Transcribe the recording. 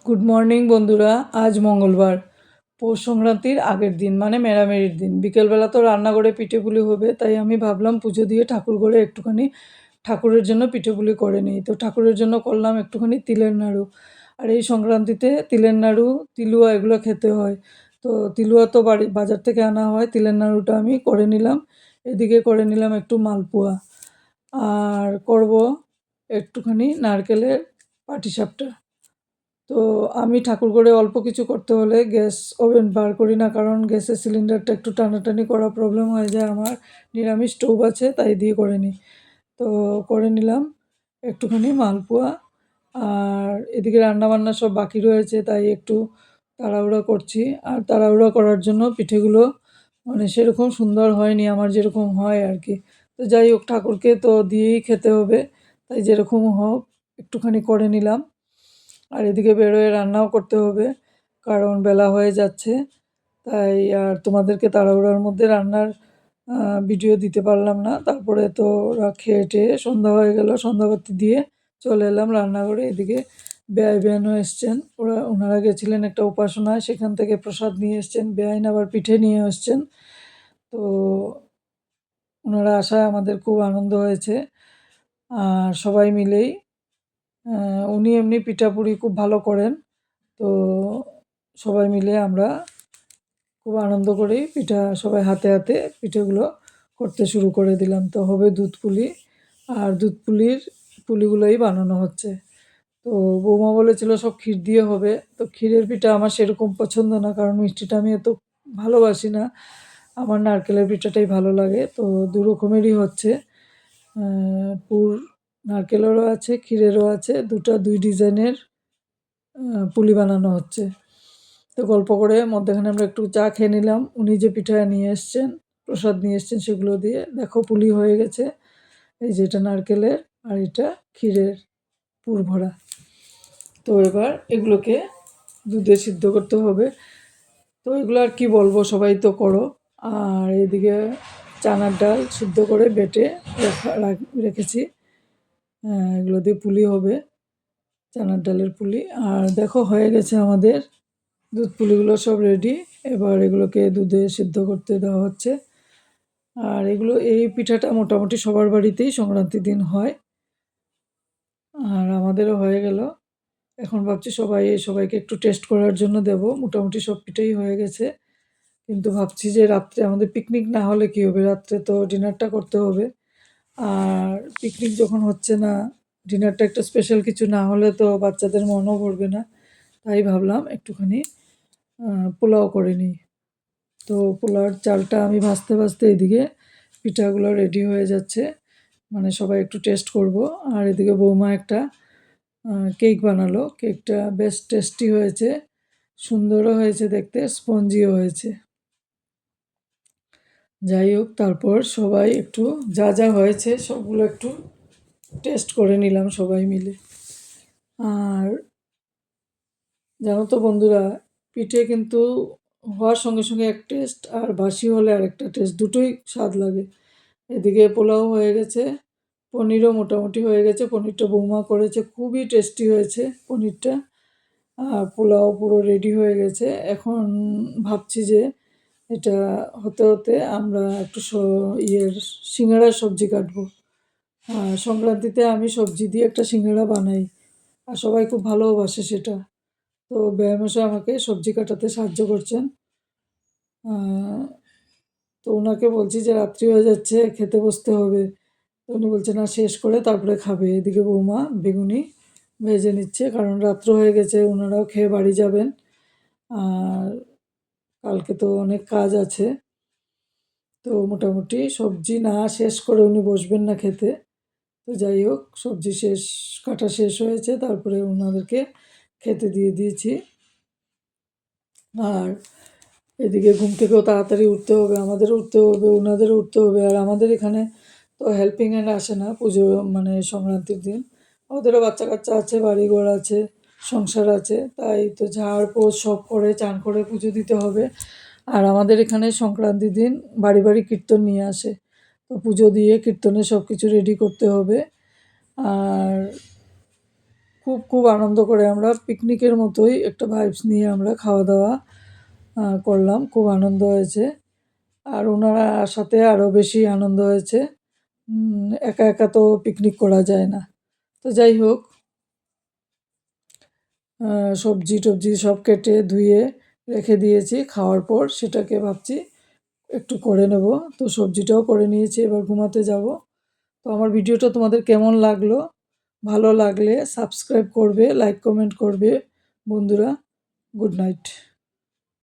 Good morning বন্ধুরা। আজ মঙ্গলবার, পৌষ সংক্রান্তির আগের দিন, মানে মেরামেরির দিন। বিকেলবেলা তো রান্নাঘরে পিঠেপুলি হবে, তাই আমি ভাবলাম পুজো দিয়ে ঠাকুর ঘরে একটুখানি ঠাকুরের জন্য পিঠেপুলি করে নিই। তো ঠাকুরের জন্য করলাম একটুখানি তিলের নাড়ু। আর এই সংক্রান্তিতে তিলের নাড়ু, তিলুয়া এগুলো খেতে হয়। তো তিলুয়া তো বাজার থেকে আনা হয়, তিলের নাড়ুটা আমি করে নিলাম। এদিকে করে নিলাম একটু মালপোয়া, আর করব একটুখানি নারকেলের পাটিসাপটা। তো আমি ঠাকুর করে অল্প কিছু করতে হলে গ্যাস ওভেন বার করি না, কারণ গ্যাসের সিলিন্ডারটা একটু টানাটানি করা প্রবলেম হয়ে যায়। আমার নিরামিষ স্টোভ আছে, তাই দিয়ে করে নিই। তো করে নিলাম একটুখানি মালপোয়া। আর এদিকে রান্নাবান্না সব বাকি রয়েছে, তাই একটু তাড়াহুড়ো করছি। আর তাড়াহুড়ো করার জন্য পিঠেগুলো মানে সেরকম সুন্দর হয়নি, আমার যেরকম হয় আর কি। তো যাই হোক, ঠাকুরকে তো দিয়েই খেতে হবে, তাই যেরকম হোক একটুখানি করে নিলাম। আর এদিকে বেরোয় রান্নাও করতে হবে, কারণ বেলা হয়ে যাচ্ছে। তাই আর তোমাদেরকে তাড়াহুড়োর মধ্যে রান্নার ভিডিও দিতে পারলাম না। তারপরে তো ওরা খেয়ে টেয়ে সন্ধ্যা হয়ে গেল, সন্ধ্যাবাতি দিয়ে চলে এলাম রান্নাঘরে। এদিকে বেয়াইনও এসছেন, ওনারা গেছিলেন একটা উপাসনায়, সেখান থেকে প্রসাদ নিয়ে এসছেন। বেয়াইন আবার পিঠে নিয়ে এসছেন। তো ওনারা আসায় আমাদের খুব আনন্দ হয়েছে। আর সবাই মিলেই উনি এমনি পিঠাপুলি খুব ভালো করেন। তো সবাই মিলে আমরা খুব আনন্দ করেই সবাই হাতে হাতে পিঠেগুলো করতে শুরু করে দিলাম। তো হবে দুধ পুলি, আর দুধ পুলিগুলোই বানানো হচ্ছে। তো বৌমা বলেছিল সব ক্ষীর দিয়ে হবে। তো ক্ষীরের পিঠা আমার সেরকম পছন্দ না, কারণ মিষ্টিটা আমি এত ভালোবাসি না। আমার নারকেলের পিঠাটাই ভালো লাগে। তো দু রকমেরই হচ্ছে, পুর নারকেলেরও আছে, ক্ষীরেরও আছে, দুই ডিজাইনের পুলি বানানো হচ্ছে। তো গল্প করে মধ্যেখানে আমরা একটু চা খেয়ে নিলাম। উনি যে পিঠা নিয়ে এসছেন, প্রসাদ নিয়ে এসছেন, সেগুলো দিয়ে দেখো পুলি হয়ে গেছে। এই যে এটা নারকেলের, আর এটা ক্ষীরের পুর ভরা। তো এবার এগুলোকে দুধে সিদ্ধ করতে হবে। তো এগুলো আর কি বলবো, সবাই তো করো। আর এদিকে চানার ডাল সিদ্ধ করে বেটে রেখেছি। এগুলো দিয়ে পুলি হবে, চানার ডালের পুলি। আর দেখো হয়ে গেছে আমাদের দুধ পুলিগুলো সব রেডি। এবার এগুলোকে দুধে সিদ্ধ করতে দেওয়া হচ্ছে। আর এই পিঠাটা মোটামুটি সবার বাড়িতেই সংক্রান্তির দিন হয়। আর আমাদেরও হয়ে গেল। এখন ভাবছি সবাইকে একটু টেস্ট করার জন্য দেব। মোটামুটি সব পিঠাই হয়ে গেছে। কিন্তু ভাবছি যে রাত্রে আমাদের পিকনিক না হলে কী হবে, রাত্রে তো ডিনারটা করতে হবে। আর পিকনিক যখন হচ্ছে না, ডিনারটা একটা স্পেশাল কিছু না হলে তো বাচ্চাদের মনও ভরবে না। তাই ভাবলাম একটুখানি পোলাও করে নিই। তো পোলাওর চালটা আমি ভাজতে ভাজতে এদিকে পিঠাগুলো রেডি হয়ে যাচ্ছে, মানে সবাই একটু টেস্ট করব। আর এদিকে বৌমা একটা কেক বানালো। কেকটা বেশ টেস্টি হয়েছে, সুন্দরও হয়েছে দেখতে, স্পঞ্জিও হয়েছে। যাই হোক, তারপর সবাই একটু যা যা হয়েছে সবগুলো একটু টেস্ট করে নিলাম সবাই মিলে। আর জানো তো বন্ধুরা, পিঠে কিন্তু হওয়ার সঙ্গে সঙ্গে এক টেস্ট, আর বাসি হলে আরেকটা টেস্ট, দুটোই স্বাদ লাগে। এদিকে পোলাও হয়ে গেছে, পনিরও মোটামুটি হয়ে গেছে। পনিরটা বৌমা করেছে, খুবই টেস্টি হয়েছে পনিরটা। আর পোলাও পুরো রেডি হয়ে গেছে। এখন ভাবছি যে এটা হতে হতে আমরা একটু সিঙ্গাড়ার সবজি কাটবো। আর সংক্রান্তিতে আমি সবজি দিয়ে একটা সিঙ্গাড়া বানাই, আর সবাই খুব ভালোবাসে সেটা। তো বেয়ামশাই আমাকে সবজি কাটাতে সাহায্য করছেন। তো ওনাকে বলছি যে রাত্রি হয়ে যাচ্ছে, খেতে বসতে হবে। তো উনি বলছে না, শেষ করে তারপরে খাবে। এদিকে বৌমা বেগুনি ভেজে নিচ্ছে, কারণ রাত্র হয়ে গেছে, ওনারাও খেয়ে বাড়ি যাবেন। আর কালকে তো অনেক কাজ আছে। তো মোটামুটি সবজি না শেষ করে উনি বসবেন না খেতে। তো যাই হোক, সবজি কাটা শেষ হয়েছে, তারপরে ওনাদেরকে খেতে দিয়ে দিয়েছি। আর এদিকে ঘুম থেকেও তাড়াতাড়ি উঠতে হবে, আমাদেরও উঠতে হবে, ওনাদেরও উঠতে হবে। আর আমাদের এখানে তো হেল্পিং হ্যান্ড আসে না পুজো, মানে সংক্রান্তির দিন। ওদেরও বাচ্চা কাচ্চা আছে, বাড়িঘর আছে, সংসার আছে, তাই তো ঝাড় পোছ সব করে চান করে পুজো দিতে হবে। আর আমাদের এখানে সংক্রান্তির দিন বাড়ি বাড়ি কীর্তন নিয়ে আসে। তো পুজো দিয়ে কীর্তনে সব কিছু রেডি করতে হবে। আর খুব আনন্দ করে আমরা পিকনিকের মতোই একটা ভাইবস নিয়ে আমরা খাওয়া দাওয়া করলাম। খুব আনন্দ হয়েছে। আর ওনারা সাথে আরও বেশি আনন্দ হয়েছে। একা একা তো পিকনিক করা যায় না। তো যাই হোক, সবজি-টবজি সব কেটে ধুয়ে রেখে দিয়েছি। খাওয়ার পর সেটাকে ভাবছি একটু করে নেব। তো সবজিটাও করে নিয়েছি, এবার ঘুমাতে যাব। তো আমার ভিডিওটা তোমাদের কেমন লাগলো? ভালো লাগলে সাবস্ক্রাইব করবে, লাইক কমেন্ট করবে বন্ধুরা। Good night.